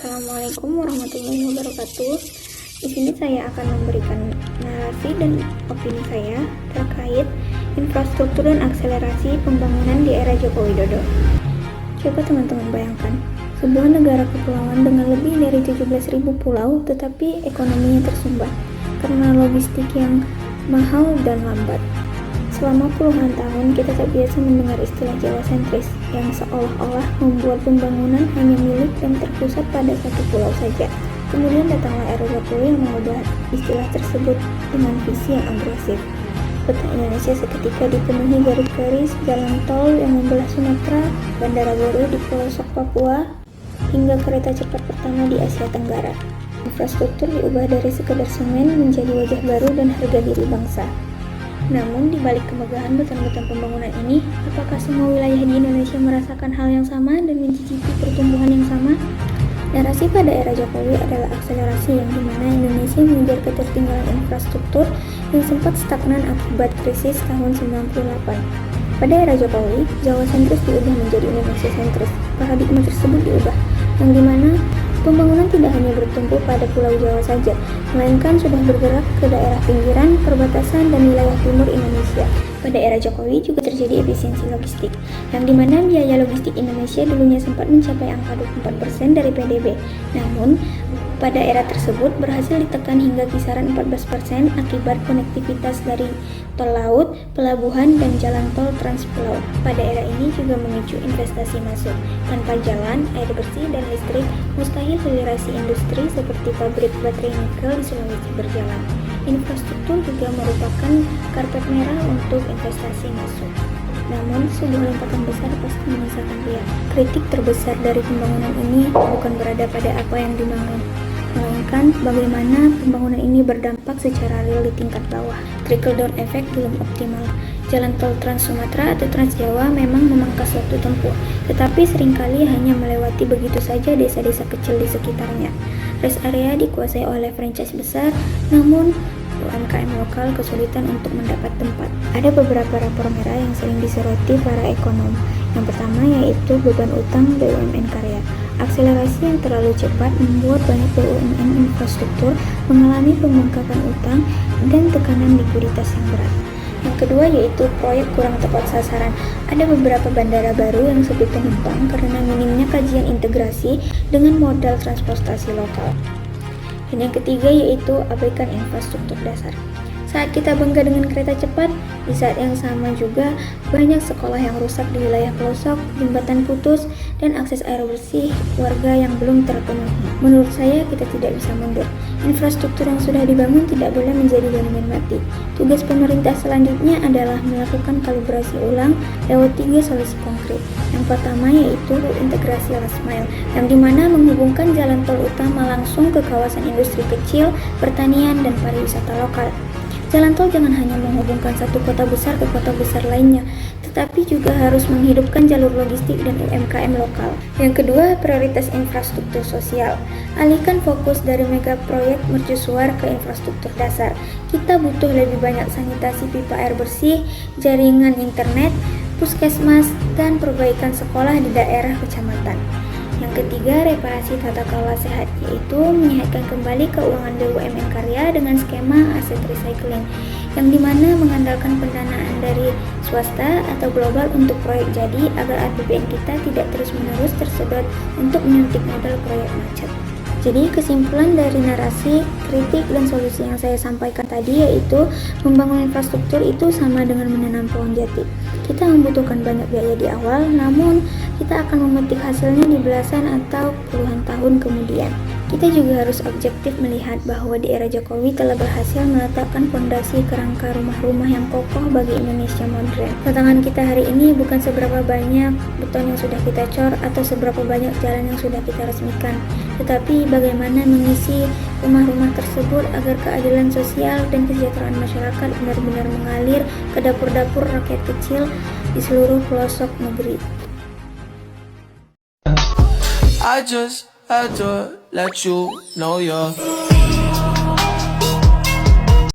Assalamualaikum warahmatullahi wabarakatuh. Di sini saya akan memberikan narasi dan opini saya terkait infrastruktur dan akselerasi pembangunan di era Joko Widodo. Coba teman-teman bayangkan, sebuah negara kepulauan dengan lebih dari 17.000 pulau tetapi ekonominya tersumbat karena logistik yang mahal dan lambat. Selama puluhan tahun kita terbiasa mendengar istilah Jawa sentris yang seolah-olah membuat pembangunan hanya milik dan terpusat pada satu pulau saja. Kemudian datanglah era Jokowi yang mengubah istilah tersebut dengan visi yang agresif. Peta Indonesia seketika dipenuhi garis-garis jalan tol yang membelah Sumatera, bandara baru di pelosok Papua, hingga kereta cepat pertama di Asia Tenggara. Infrastruktur diubah dari sekedar semen menjadi wajah baru dan harga diri bangsa. Namun, di balik kemegahan beton-beton pembangunan ini, apakah semua wilayah di Indonesia merasakan hal yang sama dan mencicipi pertumbuhan yang sama? Narasi pada era Jokowi adalah akselerasi yang dimana Indonesia mengejar ketertinggalan infrastruktur yang sempat stagnan akibat krisis tahun 98. Pada era Jokowi, Jawa sentris diubah menjadi Indonesia sentris. Paradigma tersebut diubah, yang dimana pembangunan tidak hanya bertumpu pada Pulau Jawa saja, melainkan sudah bergerak ke daerah pinggiran, perbatasan, dan wilayah timur Indonesia. Pada era Jokowi juga terjadi efisiensi logistik, yang dimana biaya logistik Indonesia dulunya sempat mencapai angka 24% dari PDB. Namun, pada era tersebut berhasil ditekan hingga kisaran 14% akibat konektivitas dari tol laut, pelabuhan, dan jalan tol transpulau. Pada era ini juga memicu investasi masuk. Tanpa jalan, air bersih, dan listrik, mustahil hilirisasi industri seperti pabrik baterai nikel di Sulawesi berjalan. Infrastruktur juga merupakan karpet merah untuk investasi masuk. Namun, sebuah lompatan besar pasti menyisakan riak. Kritik terbesar dari pembangunan ini bukan berada pada apa yang dibangun, melainkan bagaimana pembangunan ini berdampak secara real di tingkat bawah. Trickle down effect belum optimal. Jalan tol Trans Sumatera atau Trans Jawa memang memangkas waktu tempuh, tetapi seringkali hanya melewati begitu saja desa-desa kecil di sekitarnya. Rest area dikuasai oleh franchise besar, namun UMKM lokal kesulitan untuk mendapat tempat. Ada beberapa rapor merah yang sering disoroti para ekonom. Yang pertama yaitu beban utang BUMN karya. Akselerasi yang terlalu cepat membuat banyak BUMN infrastruktur mengalami pembengkakan utang dan tekanan likuiditas yang berat. Yang kedua yaitu proyek kurang tepat sasaran. Ada beberapa bandara baru yang sepi penumpang karena minimnya kajian integrasi dengan modal transportasi lokal. Dan yang ketiga yaitu abaikan infrastruktur dasar. Saat kita bangga dengan kereta cepat, di saat yang sama juga banyak sekolah yang rusak di wilayah pelosok, jembatan putus, dan akses air bersih warga yang belum terpenuhi. Menurut saya kita tidak bisa mundur. Infrastruktur yang sudah dibangun tidak boleh menjadi monumen mati. Tugas pemerintah selanjutnya adalah melakukan kalibrasi ulang lewat 3 solusi konkret. Yang pertama yaitu integrasi last mile, yang dimana menghubungkan jalan tol utama langsung ke kawasan industri kecil, pertanian, dan pariwisata lokal. Jalan tol jangan hanya menghubungkan satu kota besar ke kota besar lainnya, tetapi juga harus menghidupkan jalur logistik dan UMKM lokal. Yang kedua, prioritas infrastruktur sosial. Alihkan fokus dari mega proyek mercusuar ke infrastruktur dasar. Kita butuh lebih banyak sanitasi pipa air bersih, jaringan internet, puskesmas, dan perbaikan sekolah di daerah kecamatan. Yang ketiga, reparasi tata kelola sehat, yaitu menyehatkan kembali keuangan BUMN karya dengan skema aset recycling, yang dimana mengandalkan pendanaan dari swasta atau global untuk proyek jadi agar APBN kita tidak terus-menerus tersedot untuk menyuntik modal proyek macet. Jadi kesimpulan dari narasi, kritik, dan solusi yang saya sampaikan tadi yaitu membangun infrastruktur itu sama dengan menanam pohon jati. Kita membutuhkan banyak biaya di awal, namun kita akan memetik hasilnya di belasan atau puluhan tahun kemudian. Kita juga harus objektif melihat bahwa di era Jokowi telah berhasil meletakkan fondasi kerangka rumah-rumah yang kokoh bagi Indonesia modern. Tantangan kita hari ini bukan seberapa banyak beton yang sudah kita cor atau seberapa banyak jalan yang sudah kita resmikan, tetapi bagaimana mengisi rumah-rumah tersebut agar keadilan sosial dan kesejahteraan masyarakat benar-benar mengalir ke dapur-dapur rakyat kecil di seluruh pelosok negeri. I just had to let you know you're